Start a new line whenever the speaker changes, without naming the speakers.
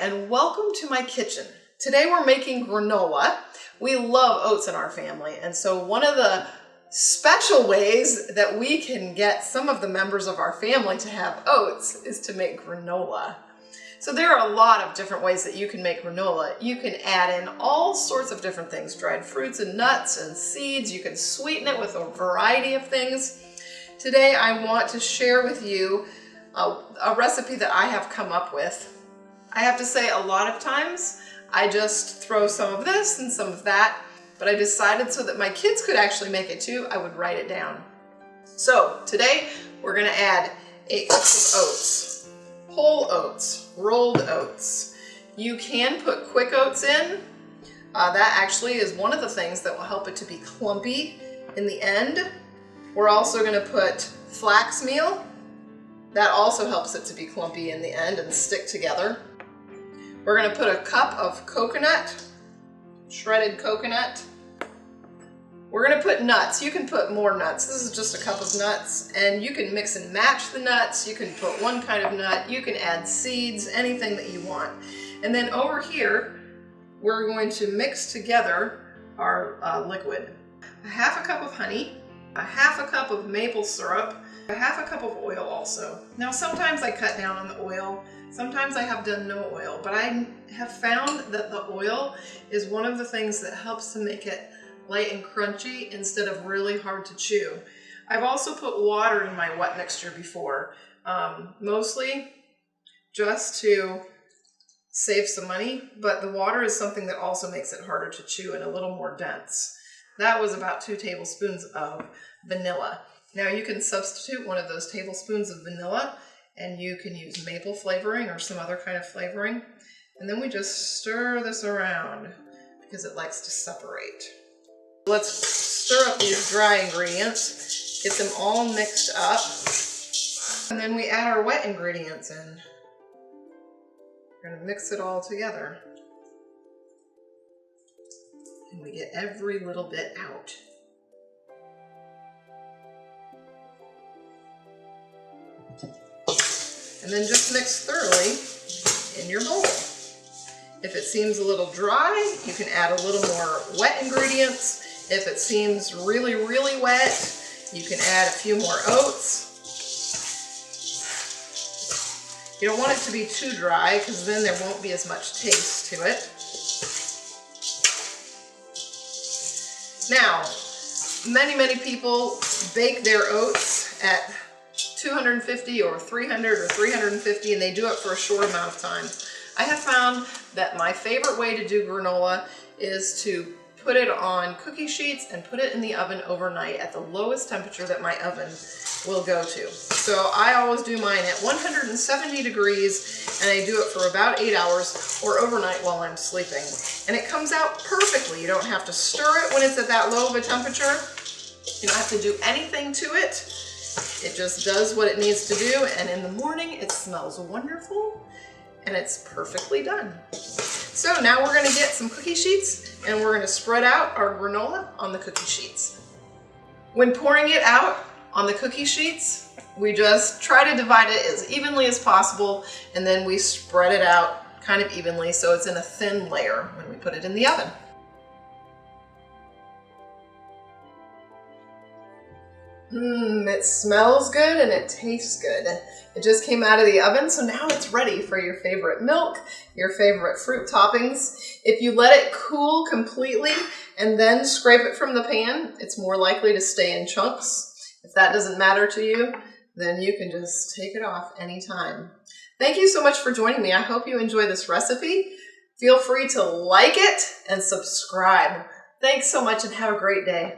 and welcome to my kitchen. Today we're making granola. We love oats in our family, and so one of the special ways that we can get some of the members of our family to have oats is to make granola. So there are a lot of different ways that you can make granola. You can add in all sorts of different things, dried fruits and nuts and seeds. You can sweeten it with a variety of things. Today I want to share with you a recipe that I have come up with. I have to say, a lot of times I just throw some of this and some of that, but I decided so that my kids could actually make it too, I would write it down. So today we're gonna add 8 cups of oats, whole oats, rolled oats. You can put quick oats in. That actually is one of the things that will help it to be clumpy in the end. We're also gonna put flax meal. That also helps it to be clumpy in the end and stick together. We're gonna put a cup of coconut, shredded coconut. We're gonna put nuts. You can put more nuts. This is just a cup of nuts, and you can mix and match the nuts. You can put one kind of nut. You can add seeds, anything that you want. And then over here, we're going to mix together our liquid. A half a cup of honey, a half a cup of maple syrup, a half a cup of oil also. Now sometimes I cut down on the oil. Sometimes I have done no oil, but I have found that the oil is one of the things that helps to make it light and crunchy instead of really hard to chew. I've also put water in my wet mixture before, mostly just to save some money, but the water is something that also makes it harder to chew and a little more dense. That was about 2 tablespoons of vanilla. Now you can substitute one of those tablespoons of vanilla and you can use maple flavoring or some other kind of flavoring. And then we just stir this around because it likes to separate. Let's stir up these dry ingredients, get them all mixed up, and then we add our wet ingredients in. We're gonna mix it all together. And we get every little bit out. And then just mix thoroughly in your bowl. If it seems a little dry, you can add a little more wet ingredients. If it seems really, really wet, you can add a few more oats. You don't want it to be too dry because then there won't be as much taste to it. Now, many people bake their oats at 250 or 300 or 350, and they do it for a short amount of time. I have found that my favorite way to do granola is to put it on cookie sheets and put it in the oven overnight at the lowest temperature that my oven will go to. So I always do mine at 170 degrees, and I do it for about 8 hours or overnight while I'm sleeping. And it comes out perfectly. You don't have to stir it when it's at that low of a temperature. You don't have to do anything to it. It just does what it needs to do, and in the morning it smells wonderful and it's perfectly done. So now we're going to get some cookie sheets and we're going to spread out our granola on the cookie sheets. When pouring it out on the cookie sheets, we just try to divide it as evenly as possible, and then we spread it out kind of evenly so it's in a thin layer when we put it in the oven. It smells good and it tastes good. It just came out of the oven, so now it's ready for your favorite milk, your favorite fruit toppings. If you let it cool completely and then scrape it from the pan, it's more likely to stay in chunks. If that doesn't matter to you, then you can just take it off anytime. Thank you so much for joining me. I hope you enjoy this recipe. Feel free to like it and subscribe. Thanks so much and have a great day.